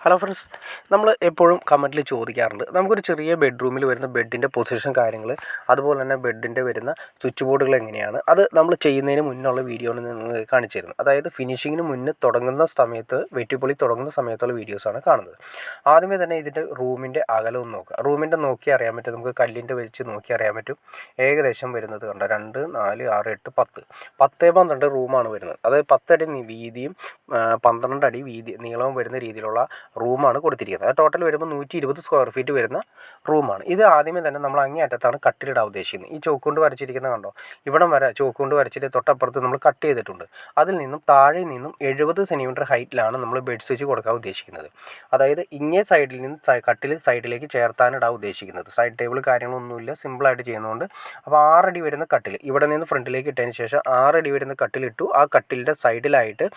Hello friends, നമ്മൾ എപ്പോഴും കമൻറ്റിൽ ചോദിക്കാറുണ്ട് നമുക്കൊരു ചെറിയ ബെഡ്റൂമിൽ വരുന്ന ബെഡിൻ്റെ പൊസിഷൻ കാര്യങ്ങൾ, അതുപോലെ തന്നെ ബെഡിൻ്റെ വരുന്ന സ്വിച്ച് ബോർഡുകൾ എങ്ങനെയാണ് അത് നമ്മൾ ചെയ്യുന്നതിന് മുന്നുള്ള വീഡിയോയാണ് നിങ്ങൾ കാണിച്ചു തരുന്നത്. അതായത് ഫിനിഷിങ്ങിന് മുന്നേ തുടങ്ങുന്ന സമയത്ത്, വെട്ടിപ്പൊളി തുടങ്ങുന്ന സമയത്തുള്ള വീഡിയോസാണ് കാണുന്നത്. ആദ്യമേ തന്നെ ഇതിൻ്റെ റൂമിൻ്റെ അകലം ഒന്ന് നോക്കുക. റൂമിൻ്റെ നോക്കി അറിയാൻ പറ്റും, നമുക്ക് കല്ലിൻ്റെ വെച്ച് നോക്കി അറിയാൻ പറ്റും. ഏകദേശം വരുന്നത് കണ്ടോ, 2, 4, 6, 8, 10, 10-12 റൂമാണ് വരുന്നത്. അതായത് 10 അടി വീതിയും 12 അടി നീളവും വരുന്ന രീതിയിലുള്ള റൂമാണ് കൊടുത്തിരിക്കുന്നത്. അത് ടോട്ടൽ വരുമ്പോൾ 120 സ്ക്വയർ ഫീറ്റ് വരുന്ന റൂമാണ്. ഇത് ആദ്യമേ തന്നെ നമ്മൾ അങ്ങേ അറ്റത്താണ് കട്ടിലിടാൻ ഉദ്ദേശിക്കുന്നത്. ഈ ചോക്ക് കൊണ്ട് വരച്ചിരിക്കുന്ന കണ്ടോ, ഇവിടം വരെ ചോക്ക് കൊണ്ട് വരച്ചിട്ട് തൊട്ടപ്പുറത്ത് നമ്മൾ കട്ട് ചെയ്തിട്ടുണ്ട്. അതിൽ നിന്നും താഴെ നിന്നും 70 സെൻറ്റിമീറ്റർ ഹൈറ്റിലാണ് നമ്മൾ ബെഡ് സ്വിച്ച് കൊടുക്കാൻ ഉദ്ദേശിക്കുന്നത്. അതായത് ഇങ്ങേ സൈഡിൽ നിന്ന് കട്ടിൽ സൈഡിലേക്ക് ചേർത്താനിടാൻ ഉദ്ദേശിക്കുന്നത്. സൈഡ് ടേബിൾ കാര്യങ്ങളൊന്നുമില്ല, സിമ്പിളായിട്ട് ചെയ്യുന്നതുകൊണ്ട്. അപ്പോൾ 6 അടി വരുന്ന കട്ടിൽ ഇവിടെ നിന്ന് ഫ്രണ്ടിലേക്ക് ഇട്ടതിന് ശേഷം 6 അടി വരുന്ന കട്ടിലിട്ടു. ആ കട്ടിലിൻ്റെ സൈഡിലായിട്ട്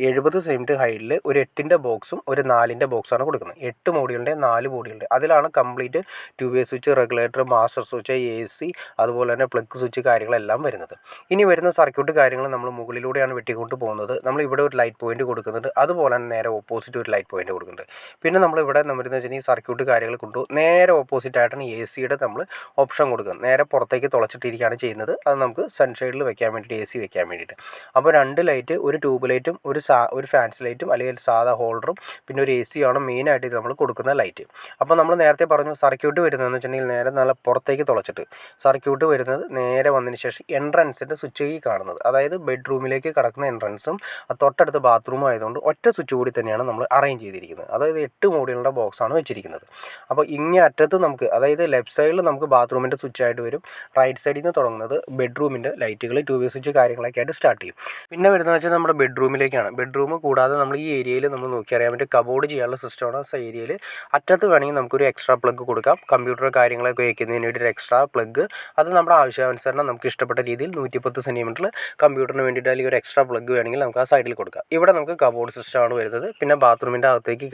70 സെൻറ്റിമീറ്റർ ഹൈറ്റിൽ ഒരു 8-ൻ്റെ ബോക്സും ഒരു 4-ൻ്റെ ബോക്സാണ് കൊടുക്കുന്നത്. 8 മോഡികളുടെ 4 ബോഡികളുടെ അതിലാണ് complete two way switch, regulator, master switch, AC, അതുപോലെ തന്നെ പ്ലഗ് സ്വിച്ച് കാര്യങ്ങളെല്ലാം വരുന്നത്. ഇനി വരുന്ന സർക്യൂട്ട് കാര്യങ്ങൾ നമ്മൾ മുകളിലൂടെയാണ് വെട്ടിക്കൊണ്ട് പോകുന്നത്. നമ്മൾ ഇവിടെ ഒരു ലൈറ്റ് പോയിന്റ് കൊടുക്കുന്നുണ്ട്, അതുപോലെ തന്നെ നേരെ ഓപ്പോസിറ്റ് ഒരു ലൈറ്റ് പോയിന്റ് കൊടുക്കുന്നുണ്ട്. പിന്നെ നമ്മൾ ഇവിടെ വരുന്നത് വെച്ചാൽ ഈ സർക്യൂട്ട് കാര്യങ്ങൾ കൊണ്ടു നേരെ ഓപ്പോസിറ്റ് ആയിട്ടാണ് AC-യുടെ നമ്മൾ ഓപ്ഷൻ കൊടുക്കുന്നത്. നേരെ പുറത്തേക്ക് തുളച്ചിട്ടിരിക്കുകയാണ് ചെയ്യുന്നത്. അത് നമുക്ക് സൺഷെയ്ഡിൽ വെക്കാൻ വേണ്ടിയിട്ട്, AC വെക്കാൻ വേണ്ടിയിട്ട്. അപ്പോൾ 2 ലൈറ്റ്, ഒരു ട്യൂബ് ലൈറ്റും ഒരു ഫാൻസ് ലൈറ്റും അല്ലെങ്കിൽ സാധാ ഹോൾഡറും പിന്നെ ഒരു AC ആണ് മെയിനായിട്ട് ഇത് നമ്മൾ കൊടുക്കുന്ന ലൈറ്റ്. അപ്പോൾ നമ്മൾ നേരത്തെ പറഞ്ഞു സർക്യൂട്ട് വരുന്നതെന്ന് വെച്ചിട്ടുണ്ടെങ്കിൽ നേരെ നല്ല പുറത്തേക്ക് തുളച്ചിട്ട് സർക്യൂട്ട് വരുന്നത് നേരെ വന്നതിന് ശേഷം എൻട്രൻസിൻ്റെ സ്വിച്ച് ഈ കാണുന്നത്, അതായത് ബെഡ്റൂമിലേക്ക് കിടക്കുന്ന എൻട്രൻസും തൊട്ടടുത്ത് ബാത്റൂമും ആയതുകൊണ്ട് ഒറ്റ സ്വിച്ച് കൂടി തന്നെയാണ് നമ്മൾ അറേഞ്ച് ചെയ്തിരിക്കുന്നത്. അതായത് 8 മോഡുകളുടെ ബോക്സാണ് വെച്ചിരിക്കുന്നത്. അപ്പോൾ ഇങ്ങേ അറ്റത്ത് നമുക്ക്, അതായത് ലെഫ്റ്റ് സൈഡിൽ നമുക്ക് ബാത്റൂമിൻ്റെ സ്വിച്ച് ആയിട്ട് വരും. റൈറ്റ് സൈഡിൽ നിന്ന് തുടങ്ങുന്നത് ബെഡ്റൂമിൻ്റെ ലൈറ്റുകൾ, 2-വേ സ്വിച്ച് കാര്യങ്ങളൊക്കെ ആയിട്ട് സ്റ്റാർട്ട് ചെയ്യും. പിന്നെ വരുന്നത് വെച്ചാൽ നമ്മുടെ ബെഡ്റൂമിലേക്കാണ്. ബെഡ്റൂം കൂടാതെ നമ്മൾ ഈ ഏരിയയിൽ നമ്മൾ നോക്കി അറിയാൻ പറ്റും കബോർഡ് ചെയ്യാനുള്ള സിസ്റ്റമാണ്. ആ ഏരിയയിൽ അറ്റത്ത് വേണമെങ്കിൽ നമുക്കൊരു എക്സ്ട്രാ പ്ലഗ് കൊടുക്കാം. കമ്പ്യൂട്ടർ കാര്യങ്ങളൊക്കെ വയ്ക്കുന്നതിന് വേണ്ടി ഒരു എക്സ്ട്രാ പ്ലഗ്, അത് നമ്മുടെ ആവശ്യാനുസരണം നമുക്ക് ഇഷ്ടപ്പെട്ട രീതിയിൽ 110 സെൻറ്റിമീറ്റർ കമ്പ്യൂട്ടറിന് വേണ്ടിയിട്ട് അല്ലെങ്കിൽ ഒരു എക്സ്ട്രാ പ്ലഗ് വേണമെങ്കിൽ നമുക്ക് ആ സൈഡിൽ കൊടുക്കാം. ഇവിടെ നമുക്ക് കബോർഡ് സിസ്റ്റമാണ് വരുന്നത്. പിന്നെ ബാത്റൂമിൻ്റെ അകത്തേക്ക്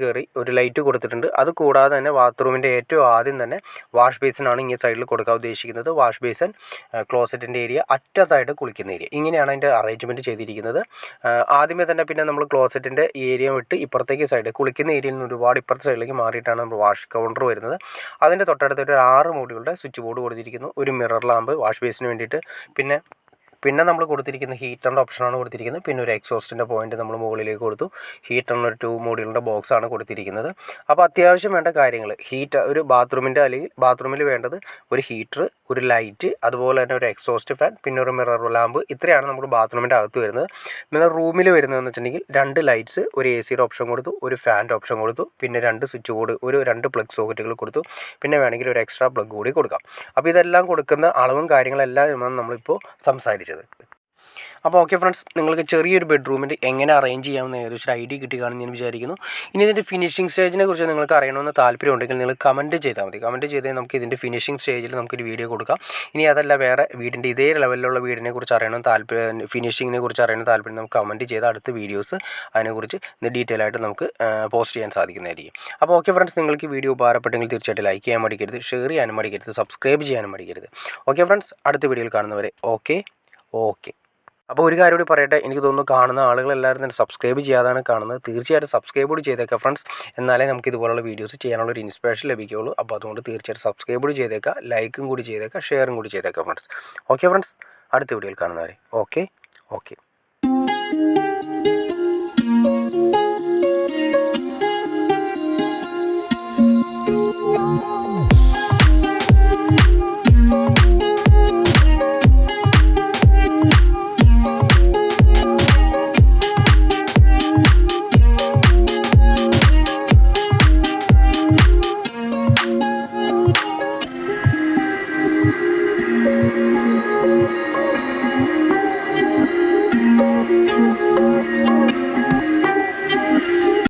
കയറി ഒരു ലൈറ്റ് കൊടുത്തിട്ടുണ്ട്. അത് കൂടാതെ തന്നെ ബാത്റൂമിൻ്റെ ഏറ്റവും ആദ്യം തന്നെ വാഷ് ബേസിനാണ് ഇങ്ങനെ സൈഡിൽ കൊടുക്കാൻ ഉദ്ദേശിക്കുന്നത്. വാഷ് ബേസിൻ, ക്ലോസറ്റിൻ്റെ ഏരിയ, അറ്റത്തായിട്ട് കുളിക്കുന്ന ഏരിയ, ഇങ്ങനെയാണ് അതിൻ്റെ അറേഞ്ച്മെൻറ്റ് ചെയ്തിരിക്കുന്നത്. ആദ്യമേ തന്നെ പിന്നെ നമ്മൾ ക്ലോസറ്റിൻ്റെ ഏരിയ വിട്ട് ഇപ്പുറത്തേക്ക് സൈഡ്, കുളിക്കുന്ന ഏരിയയിൽ നിന്ന് ഒരുപാട് ഇപ്പുറത്തെ സൈഡിലേക്ക് മാറിയിട്ടാണ് നമ്മൾ വാഷ് കൗണ്ടർ വരുന്നത്. അതിൻ്റെ തൊട്ടടുത്തൊരു 6 മോഡുകളുടെ സ്വിച്ച് ബോർഡ് കൊടുത്തിരിക്കുന്നു. ഒരു മിറർ ലാമ്പ് വാഷ് ബേസിന് വേണ്ടിയിട്ട്. പിന്നെ നമ്മൾ കൊടുത്തിരിക്കുന്ന ഹീറ്ററിൻ്റെ ഓപ്ഷനാണ് കൊടുത്തിരിക്കുന്നത്. പിന്നെ ഒരു എക്സോസ്റ്റിൻ്റെ പോയിന്റ് നമ്മൾ മുകളിലേക്ക് കൊടുത്തു. ഹീറ്ററിന് ഒരു 2 മോഡുകളുടെ ബോക്സാണ് കൊടുത്തിരിക്കുന്നത്. അപ്പോൾ അത്യാവശ്യം വേണ്ട കാര്യങ്ങൾ, ഒരു ബാത്റൂമിൻ്റെ അല്ലെങ്കിൽ ബാത്റൂമിൽ വേണ്ടത് ഒരു ഹീറ്റർ, ഒരു ലൈറ്റ്, അതുപോലെ തന്നെ ഒരു എക്സോസ്റ്റ് ഫാൻ, പിന്നെ ഒരു മിറർ ലാമ്പ്. ഇത്രയാണ് നമുക്ക് ബാത്റൂമിൻ്റെ അകത്ത് വരുന്നത്. പിന്നെ റൂമിൽ വരുന്നതെന്ന് വെച്ചിട്ടുണ്ടെങ്കിൽ 2 ലൈറ്റ്സ്, ഒരു AC-യുടെ ഓപ്ഷൻ കൊടുത്തു, ഒരു ഫാൻ്റെ ഓപ്ഷൻ കൊടുത്തു, പിന്നെ 2 സ്വിച്ച് ബോർഡ്, 2 പ്ലഗ് സോക്കറ്റുകൾ കൊടുത്തു. പിന്നെ വേണമെങ്കിൽ ഒരു എക്സ്ട്രാ പ്ലഗ് കൂടി കൊടുക്കാം. അപ്പോൾ ഇതെല്ലാം കൊടുക്കുന്ന അളവും കാര്യങ്ങളെല്ലാം നമ്മളിപ്പോൾ സംസാരിച്ചത്. അപ്പോൾ ഓക്കെ ഫ്രണ്ട്സ്, നിങ്ങൾക്ക് ചെറിയൊരു ബെഡ്റൂമിൻ്റെ എങ്ങനെ അറേഞ്ച് ചെയ്യാമെന്ന് ഏകദേശം ഒരു ഐഡിയ കിട്ടിക്കാണെന്ന് ഞാൻ വിചാരിക്കുന്നു. ഇനി ഇതിൻ്റെ ഫിനിഷിംഗ് സ്റ്റേജിനെ കുറിച്ച് നിങ്ങൾക്ക് അറിയണമെന്ന് താല്പര്യമുണ്ടെങ്കിൽ നിങ്ങൾ കമൻറ്റ് ചെയ്താൽ മതി. കമൻറ്റ് ചെയ്താൽ നമുക്ക് ഇതിൻ്റെ ഫിനിഷിംഗ് സ്റ്റേജിൽ നമുക്കൊരു വീഡിയോ കൊടുക്കാം. ഇനി അതല്ല വേറെ വീടിൻ്റെ ഇതേ ലെവലിലുള്ള വീടിനെ കുറിച്ച് അറിയണമെന്ന് ഫിനിഷിങ്ങിനെ കുറിച്ച് അറിയണമെന്ന് താല്പര്യം, നമുക്ക് കമൻറ്റ് ചെയ്ത് അടുത്ത വീഡിയോസ് അതിനെക്കുറിച്ച് ഡീറ്റെയിൽ ആയിട്ട് നമുക്ക് പോസ്റ്റ് ചെയ്യാൻ സാധിക്കുന്നതായിരിക്കും. അപ്പോൾ ഓക്കെ ഫ്രണ്ട്സ്, നിങ്ങൾക്ക് വീഡിയോ ഉപകാരപ്പെട്ടെങ്കിൽ തീർച്ചയായിട്ടും ലൈക്ക് ചെയ്യാൻ മടിക്കരുത്, ഷെയർ ചെയ്യാനും മടിക്കരുത്, സബ്സ്ക്രൈബ് ചെയ്യാനും മടിക്കരുത്. ഓക്കെ ഫ്രണ്ട്സ്, അടുത്ത വീഡിയോയിൽ കാണുന്നവരെ ഓക്കെ. അപ്പോൾ ഒരു കാര്യം കൂടി പറയട്ടെ, എനിക്ക് തോന്നുന്നു കാണുന്ന ആളുകളെല്ലാവരും തന്നെ സബ്സ്ക്രൈബ് ചെയ്യാതാണ് കാണുന്നത്. തീർച്ചയായിട്ടും സബ്സ്ക്രൈബ് കൂടി ചെയ്തേക്കാം ഫ്രണ്ട്സ്, എന്നാലേ നമുക്ക് ഇതുപോലുള്ള വീഡിയോസ് ചെയ്യാനുള്ളൊരു ഇൻസ്പിറേഷൻ ലഭിക്കുകയുള്ളൂ. അപ്പോൾ അതുകൊണ്ട് തീർച്ചയായിട്ടും സബ്സ്ക്രൈബ് കൂടി ചെയ്തേക്കാം, ലൈക്കും കൂടി ചെയ്തേക്കാം, ഷെയറും കൂടി ചെയ്തേക്കാം ഫ്രണ്ട്സ്. ഓക്കെ ഫ്രണ്ട്സ്, അടുത്ത വീഡിയോയിൽ കാണുന്നവരെ ഓക്കെ.